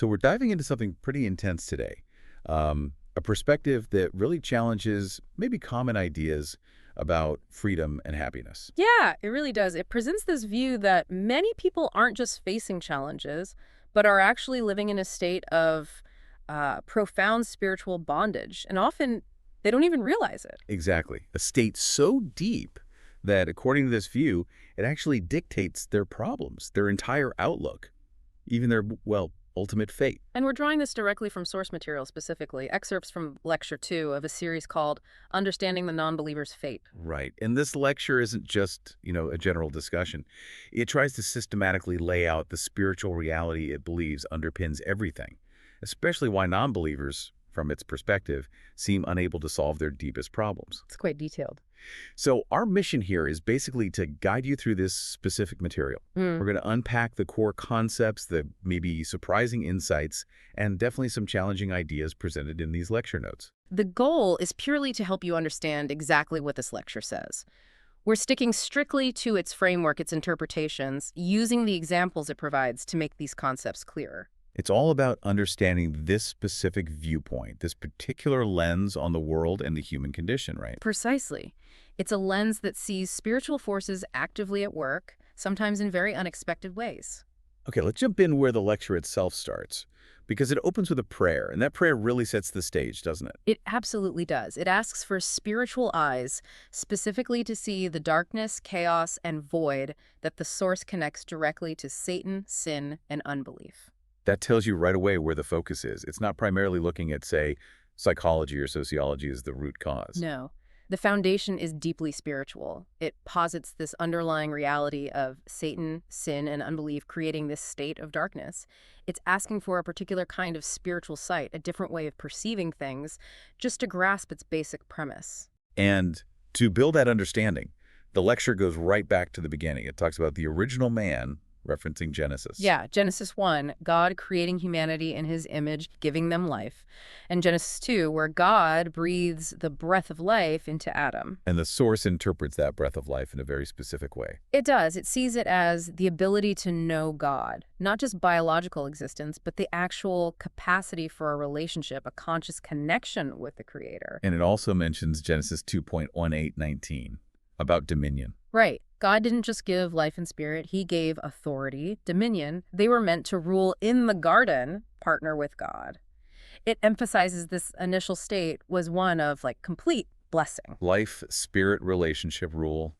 So we're diving into something pretty intense today, a perspective that really challenges maybe common ideas about freedom and happiness. Yeah, it really does. It presents this view that many people aren't just facing challenges, but are actually living in a state of profound spiritual bondage. And often they don't even realize it. Exactly. A state so deep that, according to this view, it actually dictates their problems, their entire outlook, even their, well, ultimate fate. And we're drawing this directly from source material, specifically excerpts from Lecture 2 of a series called Understanding the Non-Believer's Fate. Right. And this lecture isn't just, a general discussion. It tries to systematically lay out the spiritual reality it believes underpins everything, especially why non-believers, from its perspective, seem unable to solve their deepest problems. It's quite detailed. So our mission here is basically to guide you through this specific material. We're going to unpack the core concepts, the maybe surprising insights, and definitely some challenging ideas presented in these lecture notes. The goal is purely to help you understand exactly what this lecture says. We're sticking strictly to its framework, its interpretations, using the examples it provides to make these concepts clearer. It's all about understanding this specific viewpoint, this particular lens on the world and the human condition, right? Precisely. It's a lens that sees spiritual forces actively at work, sometimes in very unexpected ways. Okay, let's jump in where the lecture itself starts, because it opens with a prayer, and that prayer really sets the stage, doesn't it? It absolutely does. It asks for spiritual eyes, specifically to see the darkness, chaos, and void that the source connects directly to Satan, sin, and unbelief. That tells you right away where the focus is. It's not primarily looking at, say, psychology or sociology as the root cause. No. The foundation is deeply spiritual. It posits this underlying reality of Satan, sin, and unbelief creating this state of darkness. It's asking for a particular kind of spiritual sight, a different way of perceiving things, just to grasp its basic premise. And to build that understanding, the lecture goes right back to the beginning. It talks about the original man, referencing Genesis. Yeah, Genesis 1, God creating humanity in his image, giving them life. And Genesis 2, where God breathes the breath of life into Adam. And the source interprets that breath of life in a very specific way. It does. It sees it as the ability to know God, not just biological existence, but the actual capacity for a relationship, a conscious connection with the Creator. And it also mentions Genesis 2.1819 about dominion. Right. God didn't just give life and spirit. He gave authority, dominion. They were meant to rule in the garden, partner with God. It emphasizes this initial state was one of complete blessing. Life, spirit, relationship, rule,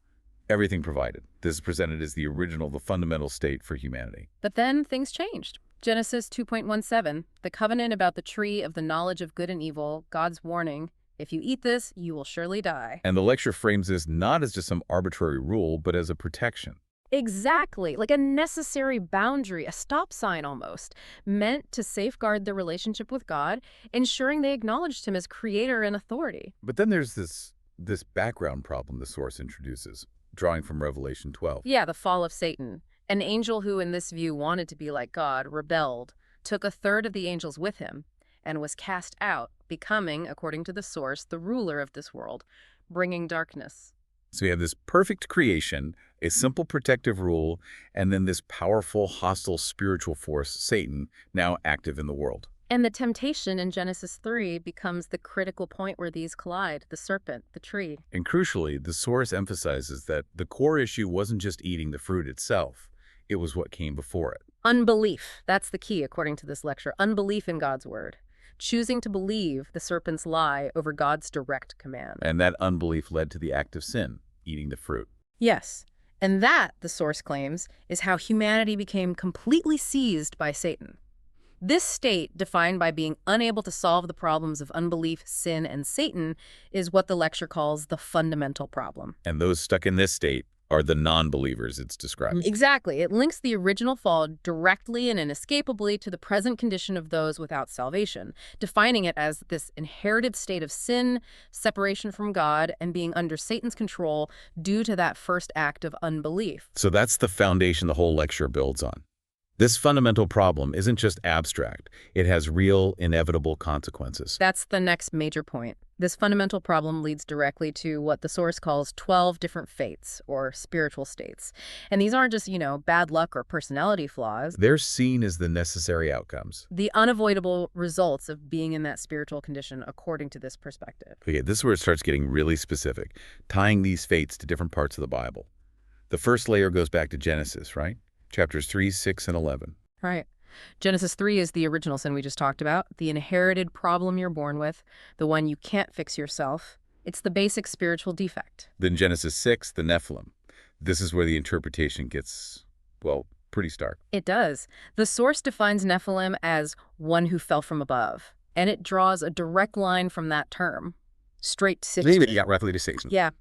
everything provided. This is presented as the original, the fundamental state for humanity. But then things changed. Genesis 2.17, the covenant about the tree of the knowledge of good and evil, God's warning, if you eat this, you will surely die. And the lecture frames this not as just some arbitrary rule, but as a protection. Exactly, like a necessary boundary, a stop sign almost, meant to safeguard the relationship with God, ensuring they acknowledged him as creator and authority. But then there's this background problem the source introduces, drawing from Revelation 12. Yeah, the fall of Satan. An angel who in this view wanted to be like God rebelled, took a third of the angels with him, and was cast out, becoming, according to the source, the ruler of this world, bringing darkness. So you have this perfect creation, a simple protective rule, and then this powerful, hostile spiritual force, Satan, now active in the world. And the temptation in Genesis 3 becomes the critical point where these collide, the serpent, the tree. And crucially, the source emphasizes that the core issue wasn't just eating the fruit itself, it was what came before it. Unbelief, that's the key, according to this lecture. Unbelief in God's word. Choosing to believe the serpent's lie over God's direct command. And that unbelief led to the act of sin, eating the fruit. Yes. And that, the source claims, is how humanity became completely seized by Satan. This state, defined by being unable to solve the problems of unbelief, sin, and Satan, is what the lecture calls the fundamental problem. And those stuck in this state are the non-believers it's described. Exactly. It links the original fall directly and inescapably to the present condition of those without salvation, defining it as this inherited state of sin, separation from God, and being under Satan's control due to that first act of unbelief. So that's the foundation the whole lecture builds on. This fundamental problem isn't just abstract. It has real, inevitable consequences. That's the next major point. This fundamental problem leads directly to what the source calls 12 different fates, or spiritual states. And these aren't just, bad luck or personality flaws. They're seen as the necessary outcomes. The unavoidable results of being in that spiritual condition, according to this perspective. Okay, this is where it starts getting really specific, tying these fates to different parts of the Bible. The first layer goes back to Genesis, right? Chapters 3, 6, and 11. Right. Genesis 3 is the original sin we just talked about, the inherited problem you're born with, the one you can't fix yourself. It's the basic spiritual defect. Then Genesis 6, the Nephilim. This is where the interpretation gets, well, pretty stark. It does. The source defines Nephilim as one who fell from above, and it draws a direct line from that term, straight to Satan. Yeah, roughly to Satan. Yeah.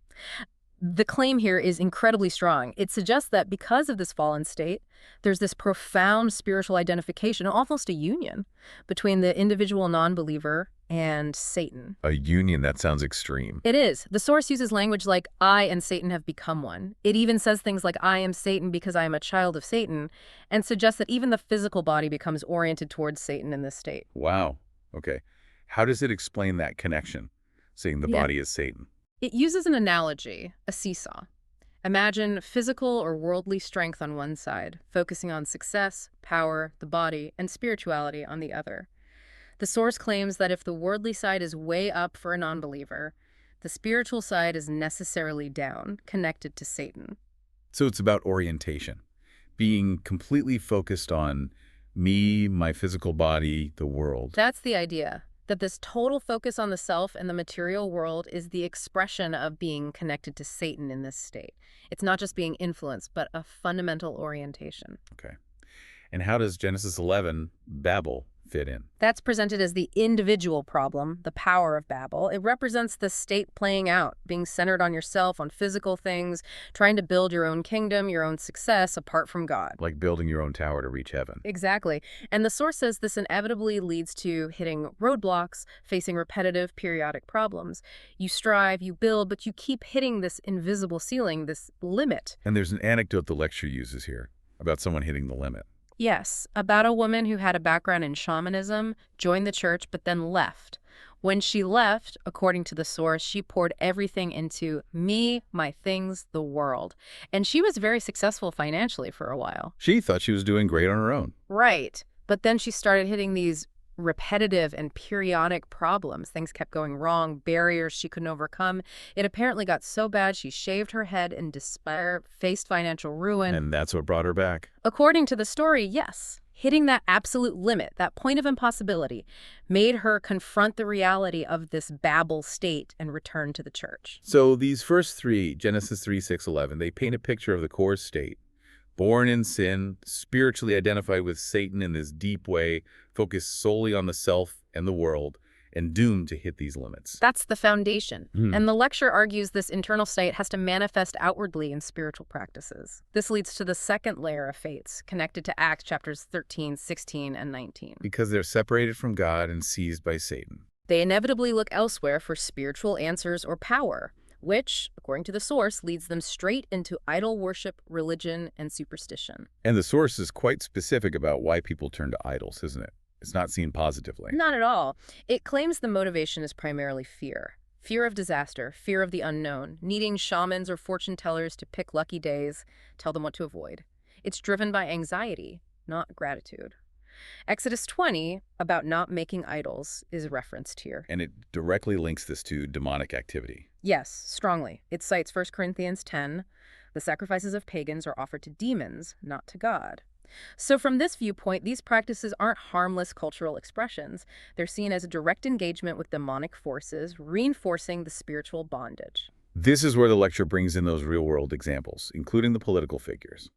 The claim here is incredibly strong. It suggests that because of this fallen state, there's this profound spiritual identification, almost a union, between the individual non-believer and Satan. A union, that sounds extreme. It is. The source uses language like, I and Satan have become one. It even says things like, I am Satan because I am a child of Satan, and suggests that even the physical body becomes oriented towards Satan in this state. Wow. Okay. How does it explain that connection, saying the body is Satan? It uses an analogy, a seesaw. Imagine physical or worldly strength on one side, focusing on success, power, the body, and spirituality on the other. The source claims that if the worldly side is way up for a non-believer, the spiritual side is necessarily down, connected to Satan. So it's about orientation, being completely focused on me, my physical body, the world. That's the idea. That this total focus on the self and the material world is the expression of being connected to Satan in this state. It's not just being influenced, but a fundamental orientation. Okay. And how does Genesis 11, Babel, fit in? That's presented as the individual problem, the power of Babel. It represents the state playing out, being centered on yourself, on physical things, trying to build your own kingdom, your own success apart from God. Like building your own tower to reach heaven. Exactly. And the source says this inevitably leads to hitting roadblocks, facing repetitive, periodic problems. You strive, you build, but you keep hitting this invisible ceiling, this limit. And there's an anecdote the lecture uses here about someone hitting the limit. Yes, about a woman who had a background in shamanism, joined the church, but then left. When she left, according to the source, she poured everything into me, my things, the world. And she was very successful financially for a while. She thought she was doing great on her own. Right. But then she started hitting these repetitive and periodic problems. Things kept going wrong, barriers she couldn't overcome. It apparently got so bad she shaved her head in despair, faced financial ruin. And that's what brought her back. According to the story, yes. Hitting that absolute limit, that point of impossibility, made her confront the reality of this Babel state and return to the church. So these first three, Genesis 3, 6, 11, they paint a picture of the core state. Born in sin, spiritually identified with Satan in this deep way, focused solely on the self and the world, and doomed to hit these limits. That's the foundation. And the lecture argues this internal state has to manifest outwardly in spiritual practices. This leads to the second layer of fates, connected to Acts chapters 13, 16, and 19. Because they're separated from God and seized by Satan. They inevitably look elsewhere for spiritual answers or power, which, according to the source, leads them straight into idol worship, religion, and superstition. And the source is quite specific about why people turn to idols, isn't it? It's not seen positively. Not at all. It claims the motivation is primarily fear. Fear of disaster, fear of the unknown, needing shamans or fortune tellers to pick lucky days, tell them what to avoid. It's driven by anxiety, not gratitude. Exodus 20, about not making idols, is referenced here. And it directly links this to demonic activity. Yes, strongly. It cites 1 Corinthians 10, the sacrifices of pagans are offered to demons, not to God. So from this viewpoint, these practices aren't harmless cultural expressions. They're seen as a direct engagement with demonic forces, reinforcing the spiritual bondage. This is where the lecture brings in those real-world examples, including the political figures.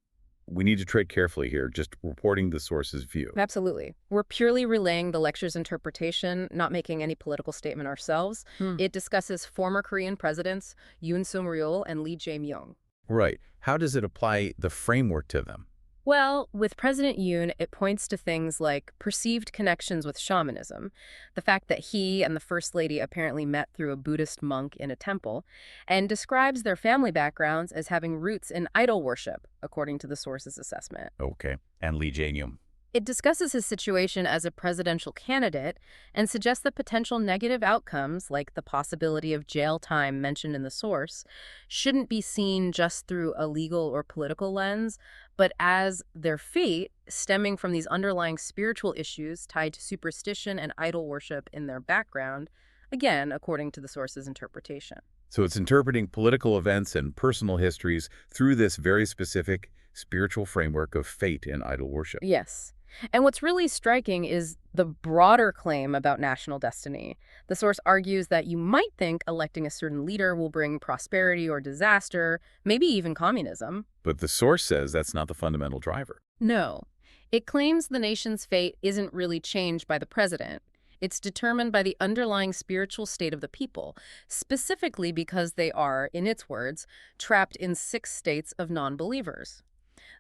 We need to tread carefully here, just reporting the source's view. Absolutely. We're purely relaying the lecture's interpretation, not making any political statement ourselves. It discusses former Korean presidents Yoon Suk-yeol and Lee Jae-myung. Right. How does it apply the framework to them? Well, with President Yoon, it points to things like perceived connections with shamanism, the fact that he and the First Lady apparently met through a Buddhist monk in a temple, and describes their family backgrounds as having roots in idol worship, according to the source's assessment. Okay. And Lee Jae-myung. It discusses his situation as a presidential candidate and suggests that potential negative outcomes, like the possibility of jail time mentioned in the source, shouldn't be seen just through a legal or political lens, but as their fate stemming from these underlying spiritual issues tied to superstition and idol worship in their background, again, according to the source's interpretation. So it's interpreting political events and personal histories through this very specific spiritual framework of fate and idol worship. Yes. And what's really striking is the broader claim about national destiny. The source argues that you might think electing a certain leader will bring prosperity or disaster, maybe even communism. But the source says that's not the fundamental driver. No. It claims the nation's fate isn't really changed by the president. It's determined by the underlying spiritual state of the people, specifically because they are, in its words, trapped in 6 states of non-believers.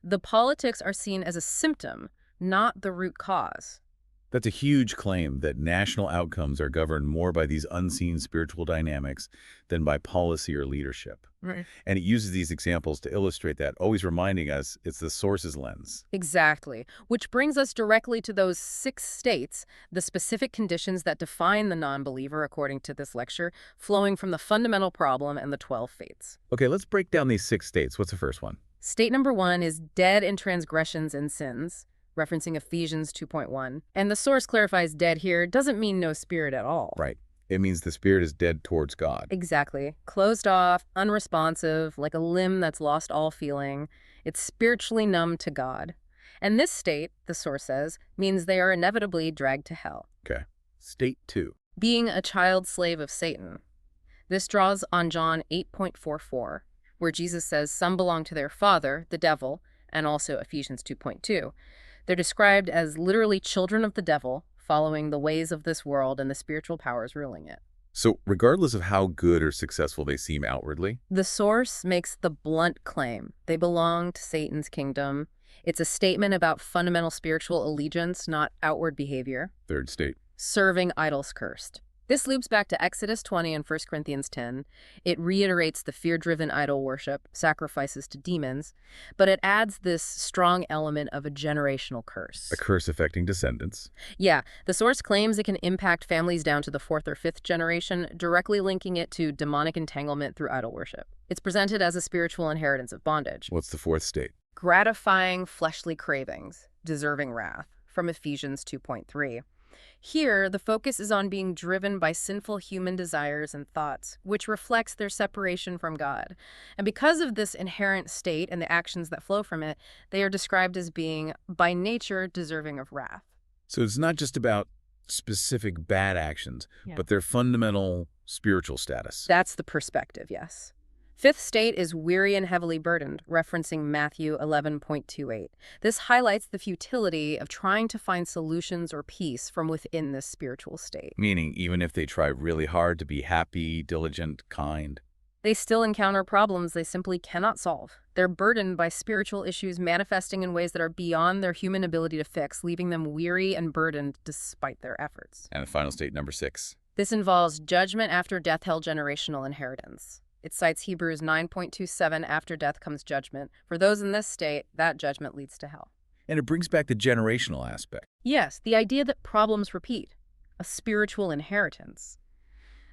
The politics are seen as a symptom, not the root cause. That's a huge claim that national outcomes are governed more by these unseen spiritual dynamics than by policy or leadership. Right. And it uses these examples to illustrate that, always reminding us it's the source's lens. Exactly. Which brings us directly to those 6 states, the specific conditions that define the non-believer, according to this lecture, flowing from the fundamental problem and the 12 fates. Okay, let's break down these 6 states. What's the first one? State number 1 is dead in transgressions and sins, referencing Ephesians 2.1. And the source clarifies dead here doesn't mean no spirit at all. Right. It means the spirit is dead towards God. Exactly. Closed off, unresponsive, like a limb that's lost all feeling. It's spiritually numb to God. And this state, the source says, means they are inevitably dragged to hell. Okay. State 2. Being a child slave of Satan. This draws on John 8.44, where Jesus says some belong to their father, the devil, and also Ephesians 2.2. They're described as literally children of the devil, following the ways of this world and the spiritual powers ruling it. So regardless of how good or successful they seem outwardly, The source makes the blunt claim they belong to Satan's kingdom. It's a statement about fundamental spiritual allegiance, not outward behavior. third state. Serving idols cursed. This loops back to Exodus 20 and 1 Corinthians 10. It reiterates the fear-driven idol worship, sacrifices to demons, but it adds this strong element of a generational curse. A curse affecting descendants. Yeah, the source claims it can impact families down to the 4th or 5th generation, directly linking it to demonic entanglement through idol worship. It's presented as a spiritual inheritance of bondage. What's the fourth state? Gratifying fleshly cravings, deserving wrath, from Ephesians 2.3. Here, the focus is on being driven by sinful human desires and thoughts, which reflects their separation from God. And because of this inherent state and the actions that flow from it, they are described as being, by nature, deserving of wrath. So it's not just about specific bad actions, Yeah. but their fundamental spiritual status. That's the perspective, yes. 5th state is weary and heavily burdened, referencing Matthew 11.28. This highlights the futility of trying to find solutions or peace from within this spiritual state. Meaning, even if they try really hard to be happy, diligent, kind. They still encounter problems they simply cannot solve. They're burdened by spiritual issues manifesting in ways that are beyond their human ability to fix, leaving them weary and burdened despite their efforts. And the final state, number 6. This involves judgment after death held generational inheritance. It cites Hebrews 9.27, after death comes judgment. For those in this state, that judgment leads to hell. And it brings back the generational aspect. Yes, the idea that problems repeat, a spiritual inheritance.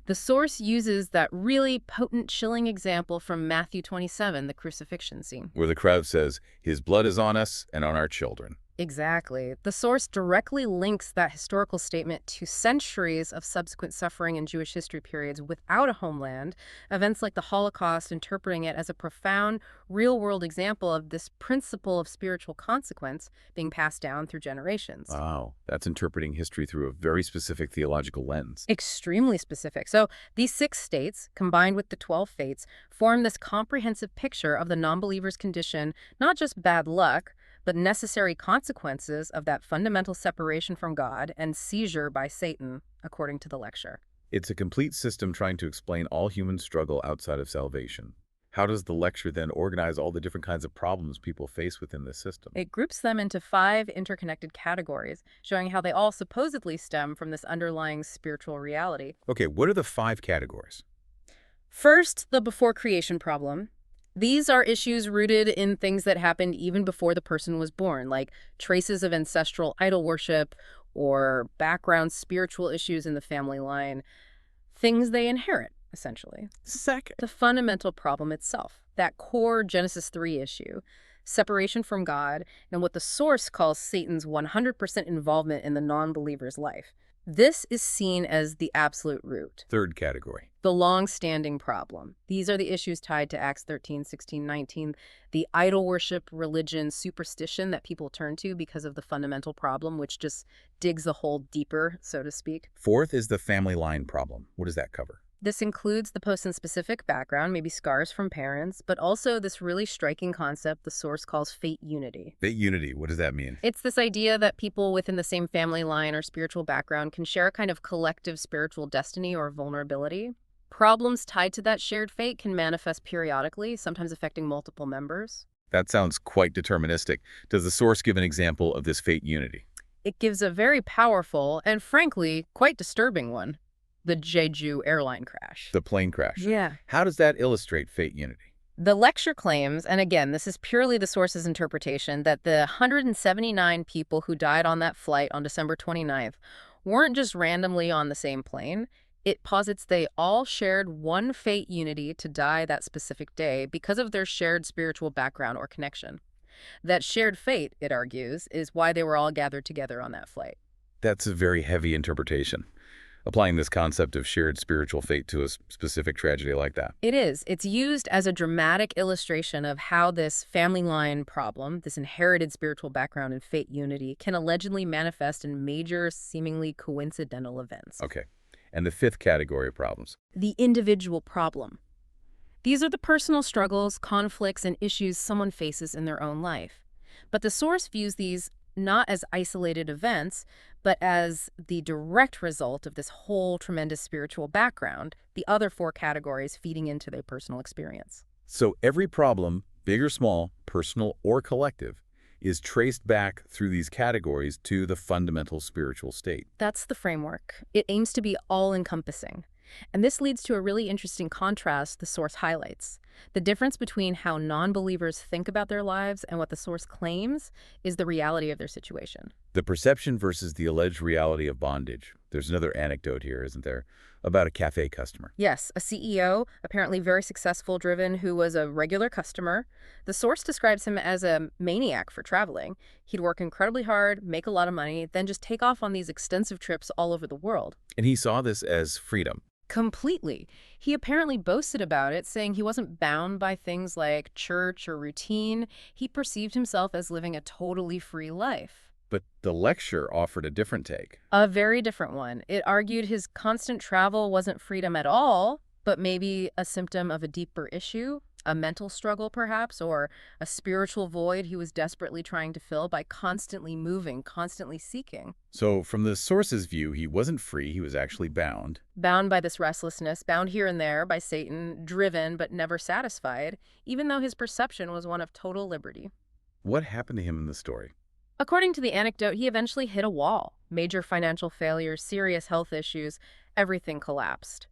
The source uses that really potent, chilling example from Matthew 27, the crucifixion scene. Where the crowd says, his blood is on us and on our children. Exactly. The source directly links that historical statement to centuries of subsequent suffering in Jewish history periods without a homeland, events like the Holocaust, interpreting it as a profound, real-world example of this principle of spiritual consequence being passed down through generations. Wow, that's interpreting history through a very specific theological lens. Extremely specific. So these 6 states, combined with the 12 fates, form this comprehensive picture of the non-believer's condition, not just bad luck, but necessary consequences of that fundamental separation from God and seizure by Satan, according to the lecture. It's a complete system trying to explain all human struggle outside of salvation. How does the lecture then organize all the different kinds of problems people face within this system? It groups them into 5 interconnected categories, showing how they all supposedly stem from this underlying spiritual reality. Okay, what are the 5 categories? First, the before creation problem. These are issues rooted in things that happened even before the person was born, like traces of ancestral idol worship or background spiritual issues in the family line, things they inherit, essentially. Second, The fundamental problem itself, that core Genesis 3 issue, separation from God, and what the source calls Satan's 100% involvement in the non-believer's life. This is seen as the absolute root, third category. the long-standing problem. These are the issues tied to Acts 13, 16, 19, the idol worship, religion, superstition that people turn to because of the fundamental problem, which just digs a hole deeper, so to speak. Fourth is the family line problem. What does that cover? This includes the person's specific background, maybe scars from parents, but also this really striking concept the source calls fate unity. Fate unity, what does that mean? It's this idea that people within the same family line or spiritual background can share a kind of collective spiritual destiny or vulnerability. Problems tied to that shared fate can manifest periodically, sometimes affecting multiple members. That sounds quite deterministic. Does the source give an example of this fate unity? It gives a very powerful and, frankly, quite disturbing one. The Jeju airline crash. The plane crash. Yeah. How does that illustrate fate unity? The lecture claims, and again, this is purely the source's interpretation, that the 179 people who died on that flight on December 29th weren't just randomly on the same plane. It posits they all shared one fate unity to die that specific day because of their shared spiritual background or connection. That shared fate, it argues, is why they were all gathered together on that flight. That's a very heavy interpretation, applying this concept of shared spiritual fate to a specific tragedy like that. It is. It's used as a dramatic illustration of how this family line problem, this inherited spiritual background and fate unity, can allegedly manifest in major, seemingly coincidental events. Okay. And the fifth category of problems. The individual problem. These are the personal struggles, conflicts, and issues someone faces in their own life. But the source views these not as isolated events, but as the direct result of this whole tremendous spiritual background, the other four categories feeding into their personal experience. So every problem, big or small, personal or collective, is traced back through these categories to the fundamental spiritual state. That's the framework. It aims to be all-encompassing. And this leads to a really interesting contrast the source highlights. The difference between how non-believers think about their lives and what the source claims is the reality of their situation. The perception versus the alleged reality of bondage. There's another anecdote here, isn't there, about a cafe customer. Yes, a CEO, apparently very successful, driven, who was a regular customer. The source describes him as a maniac for traveling. He'd work incredibly hard, make a lot of money, then just take off on these extensive trips all over the world. And he saw this as freedom. Completely. He apparently boasted about it, saying he wasn't bound by things like church or routine. He perceived himself as living a totally free life. But the lecture offered a different take. A very different one. It argued his constant travel wasn't freedom at all, but maybe a symptom of a deeper issue, a mental struggle perhaps, or a spiritual void he was desperately trying to fill by constantly moving, constantly seeking. So from the source's view, he wasn't free, he was actually bound. Bound by this restlessness, bound here and there by Satan, driven but never satisfied, even though his perception was one of total liberty. What happened to him in the story? According to the anecdote, he eventually hit a wall. Major financial failures, serious health issues, everything collapsed.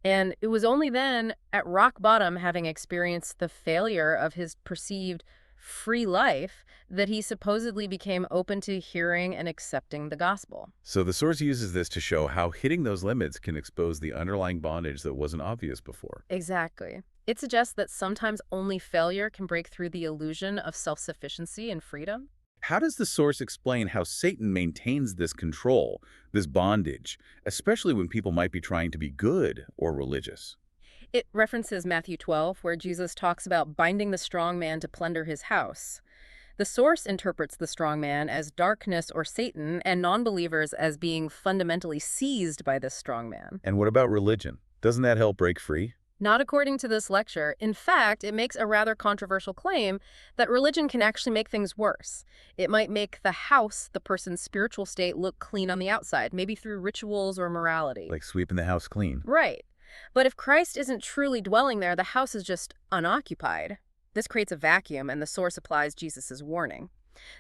And it was only then, at rock bottom, having experienced the failure of his perceived free life, that he supposedly became open to hearing and accepting the gospel. So the source uses this to show how hitting those limits can expose the underlying bondage that wasn't obvious before. Exactly. It suggests that sometimes only failure can break through the illusion of self-sufficiency and freedom. How does the source explain how Satan maintains this control, this bondage, especially when people might be trying to be good or religious? It references Matthew 12, where Jesus talks about binding the strong man to plunder his house. The source interprets the strong man as darkness or Satan, and non-believers as being fundamentally seized by this strong man. And what about religion? Doesn't that help break free? Not according to this lecture. In fact, it makes a rather controversial claim that religion can actually make things worse. It might make the house, the person's spiritual state, look clean on the outside, maybe through rituals or morality. Like sweeping the house clean. Right. But if Christ isn't truly dwelling there, the house is just unoccupied. This creates a vacuum, and the source applies Jesus' warning.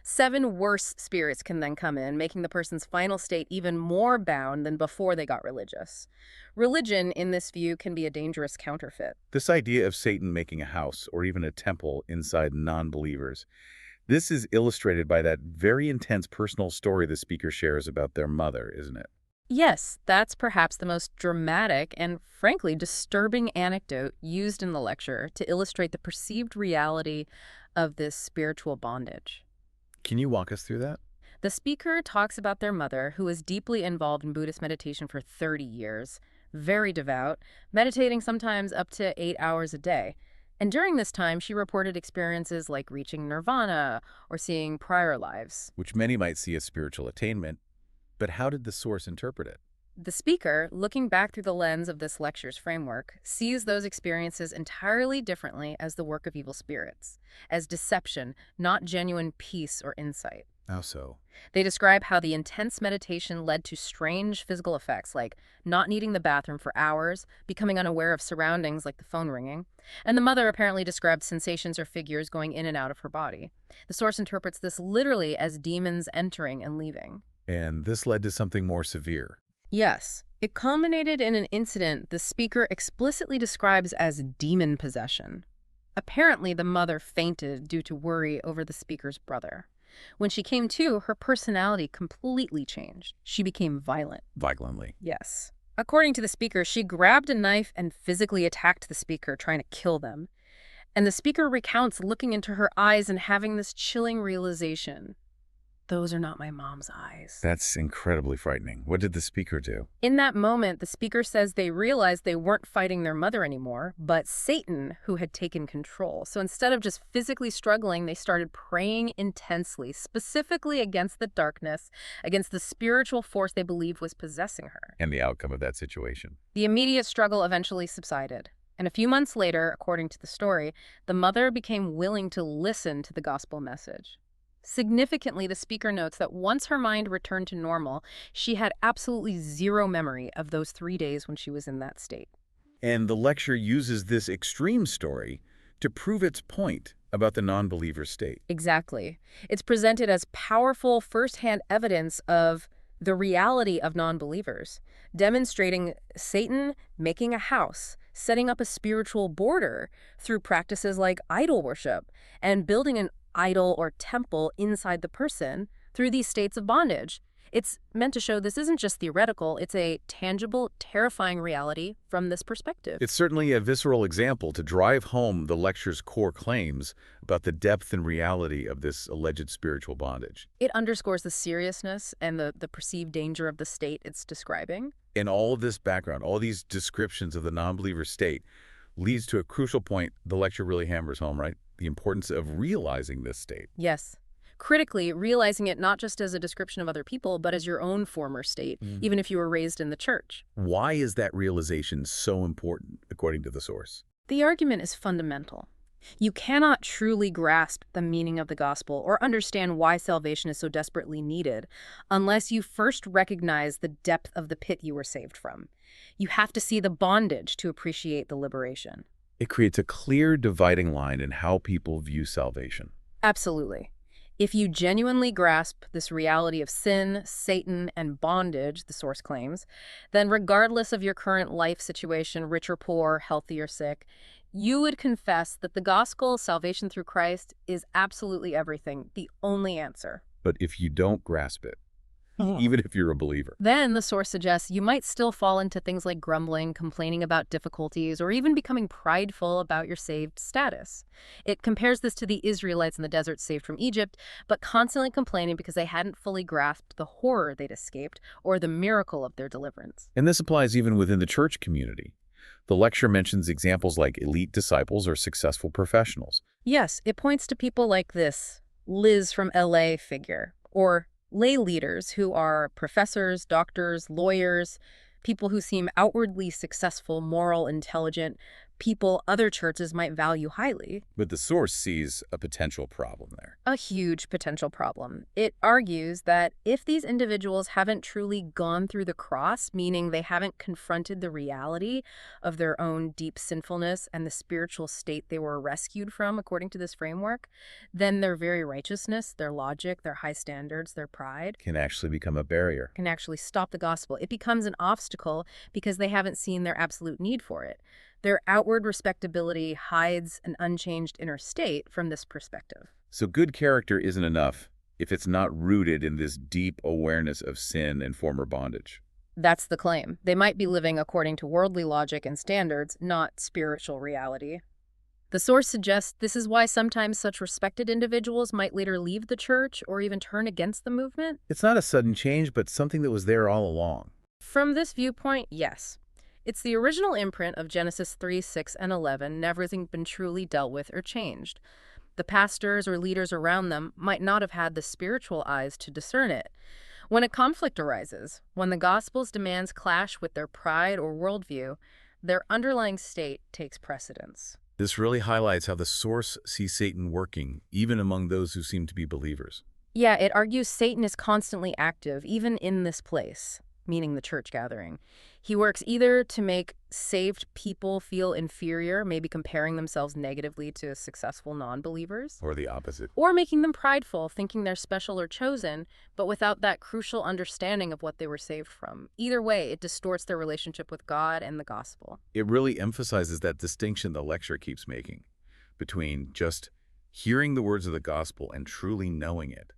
7 worse spirits can then come in, making the person's final state even more bound than before they got religious. Religion, in this view, can be a dangerous counterfeit. This idea of Satan making a house or even a temple inside non-believers, this is illustrated by that very intense personal story the speaker shares about their mother, isn't it? Yes, that's perhaps the most dramatic and, frankly, disturbing anecdote used in the lecture to illustrate the perceived reality of this spiritual bondage. Can you walk us through that? The speaker talks about their mother, who was deeply involved in Buddhist meditation for 30 years, very devout, meditating sometimes up to 8 hours a day. And during this time, she reported experiences like reaching nirvana or seeing prior lives. Which many might see as spiritual attainment, but how did the source interpret it? The speaker, looking back through the lens of this lecture's framework, sees those experiences entirely differently as the work of evil spirits, as deception, not genuine peace or insight. How so? They describe how the intense meditation led to strange physical effects like not needing the bathroom for hours, becoming unaware of surroundings like the phone ringing, and the mother apparently described sensations or figures going in and out of her body. The source interprets this literally as demons entering and leaving. And this led to something more severe. Yes, it culminated in an incident the speaker explicitly describes as demon possession. Apparently, the mother fainted due to worry over the speaker's brother. When she came to, her personality completely changed. She became violent. Violently. Yes. According to the speaker, she grabbed a knife and physically attacked the speaker, trying to kill them. And the speaker recounts looking into her eyes and having this chilling realization. Those are not my mom's eyes. That's incredibly frightening. What did the speaker do? In that moment, the speaker says they realized they weren't fighting their mother anymore, but Satan, who had taken control. So instead of just physically struggling, they started praying intensely, specifically against the darkness, against the spiritual force they believed was possessing her. And the outcome of that situation? The immediate struggle eventually subsided. And a few months later, according to the story, the mother became willing to listen to the gospel message. Significantly, the speaker notes that once her mind returned to normal, she had absolutely zero memory of those 3 days when she was in that state. And the lecture uses this extreme story to prove its point about the non-believer state. Exactly. It's presented as powerful firsthand evidence of the reality of non-believers, demonstrating Satan making a house, setting up a spiritual border through practices like idol worship, and building an idol or temple inside the person through these states of bondage. It's meant to show this isn't just theoretical, it's a tangible, terrifying reality from this perspective. It's certainly a visceral example to drive home the lecture's core claims about the depth and reality of this alleged spiritual bondage. It underscores the seriousness and the perceived danger of the state it's describing. And all of this background, all these descriptions of the non-believer state, leads to a crucial point the lecture really hammers home, right? The importance of realizing this state. Yes. Critically, realizing it not just as a description of other people, but as your own former state, even if you were raised in the church. Why is that realization so important, according to the source? The argument is fundamental. You cannot truly grasp the meaning of the gospel or understand why salvation is so desperately needed unless you first recognize the depth of the pit you were saved from. You have to see the bondage to appreciate the liberation. It creates a clear dividing line in how people view salvation. Absolutely. If you genuinely grasp this reality of sin, Satan, and bondage, the source claims, then regardless of your current life situation, rich or poor, healthy or sick, you would confess that the gospel, salvation through Christ, is absolutely everything, the only answer. But if you don't grasp it, even if you're a believer, then the source suggests you might still fall into things like grumbling, complaining about difficulties, or even becoming prideful about your saved status. It compares this to the Israelites in the desert saved from Egypt, but constantly complaining because they hadn't fully grasped the horror they'd escaped or the miracle of their deliverance. and this applies even within the church community. The lecture mentions examples like elite disciples or successful professionals. Yes, it points to people like this Liz from LA figure, or lay leaders who are professors, doctors, lawyers, people who seem outwardly successful, moral, intelligent, people other churches might value highly. But the source sees a potential problem there. A huge potential problem. It argues that if these individuals haven't truly gone through the cross, meaning they haven't confronted the reality of their own deep sinfulness and the spiritual state they were rescued from, according to this framework, then their very righteousness, their logic, their high standards, their pride Can actually become a barrier. can actually stop the gospel. It becomes an obstacle because they haven't seen their absolute need for it. Their outward respectability hides an unchanged inner state from this perspective. So good character isn't enough if it's not rooted in this deep awareness of sin and former bondage. That's the claim. They might be living according to worldly logic and standards, not spiritual reality. The source suggests this is why sometimes such respected individuals might later leave the church or even turn against the movement. It's not a sudden change, but something that was there all along. From this viewpoint, yes. It's the original imprint of Genesis 3, 6, and 11, never having been truly dealt with or changed. The pastors or leaders around them might not have had the spiritual eyes to discern it. When a conflict arises, when the gospel's demands clash with their pride or worldview, their underlying state takes precedence. This really highlights how the source sees Satan working, even among those who seem to be believers. Yeah, it argues Satan is constantly active, even in this place, meaning the church gathering. He works either to make saved people feel inferior, maybe comparing themselves negatively to successful non-believers, Or the opposite. or making them prideful, thinking they're special or chosen, but without that crucial understanding of what they were saved from. Either way, it distorts their relationship with God and the gospel. It really emphasizes that distinction the lecture keeps making between just hearing the words of the gospel and truly knowing it,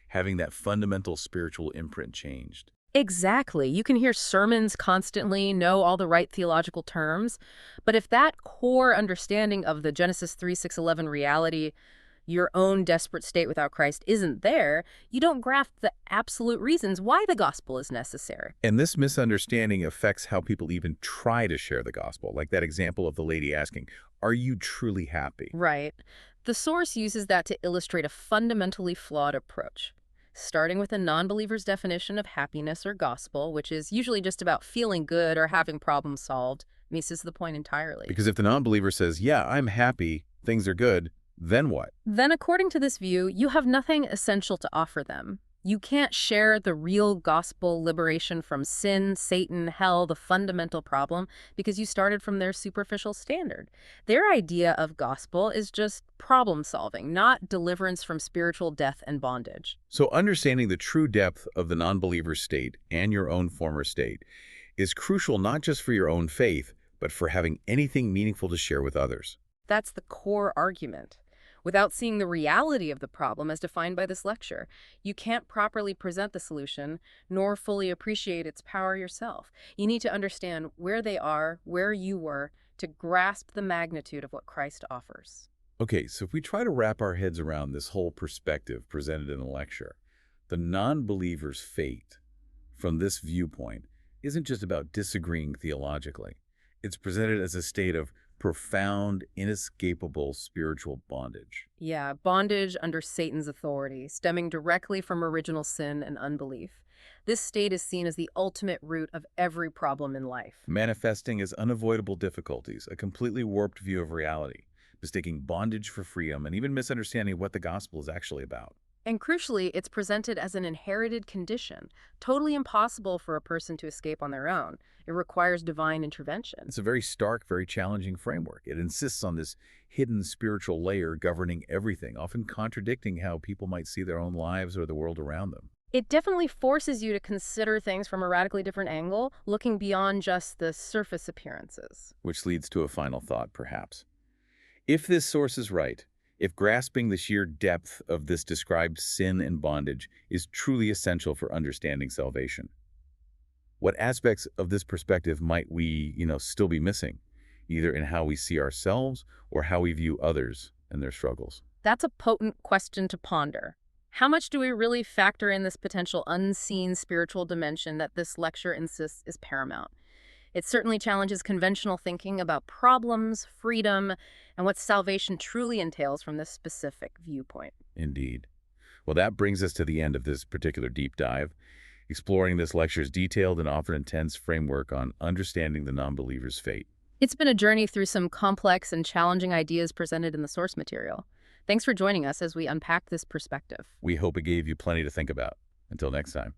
having that fundamental spiritual imprint changed. Exactly. You can hear sermons constantly, know all the right theological terms, but if that core understanding of the Genesis 3, 6, 11 reality, your own desperate state without Christ, isn't there, you don't grasp the absolute reasons why the gospel is necessary. And this misunderstanding affects how people even try to share the gospel, like that example of the lady asking, "Are you truly happy?" Right. The source uses that to illustrate a fundamentally flawed approach. Starting with a non-believer's definition of happiness or gospel, which is usually just about feeling good or having problems solved, misses the point entirely. Because if the non-believer says, "Yeah, I'm happy, things are good," then what? Then, according to this view, you have nothing essential to offer them. You can't share the real gospel liberation from sin, Satan, hell, the fundamental problem, because you started from their superficial standard. Their idea of gospel is just problem solving, not deliverance from spiritual death and bondage. So understanding the true depth of the non-believer's state and your own former state is crucial not just for your own faith, but for having anything meaningful to share with others. That's the core argument. Without seeing the reality of the problem as defined by this lecture, you can't properly present the solution, nor fully appreciate its power yourself. You need to understand where they are, where you were, to grasp the magnitude of what Christ offers. Okay, so if we try to wrap our heads around this whole perspective presented in the lecture, the non-believer's fate, from this viewpoint, isn't just about disagreeing theologically. It's presented as a state of profound, inescapable spiritual bondage. Yeah, bondage under Satan's authority, stemming directly from original sin and unbelief. This state is seen as the ultimate root of every problem in life. Manifesting as unavoidable difficulties, a completely warped view of reality, mistaking bondage for freedom, and even misunderstanding what the gospel is actually about. And crucially, it's presented as an inherited condition, totally impossible for a person to escape on their own. It requires divine intervention. It's a very stark, very challenging framework. It insists on this hidden spiritual layer governing everything, often contradicting how people might see their own lives or the world around them. It definitely forces you to consider things from a radically different angle, looking beyond just the surface appearances. Which leads to a final thought, perhaps. If this source is right, if grasping the sheer depth of this described sin and bondage is truly essential for understanding salvation, what aspects of this perspective might we, still be missing, either in how we see ourselves or how we view others and their struggles? That's a potent question to ponder. How much do we really factor in this potential unseen spiritual dimension that this lecture insists is paramount? It certainly challenges conventional thinking about problems, freedom, and what salvation truly entails from this specific viewpoint. Indeed. Well, that brings us to the end of this particular deep dive, exploring this lecture's detailed and often intense framework on understanding the non-believer's fate. It's been a journey through some complex and challenging ideas presented in the source material. Thanks for joining us as we unpack this perspective. We hope it gave you plenty to think about. Until next time.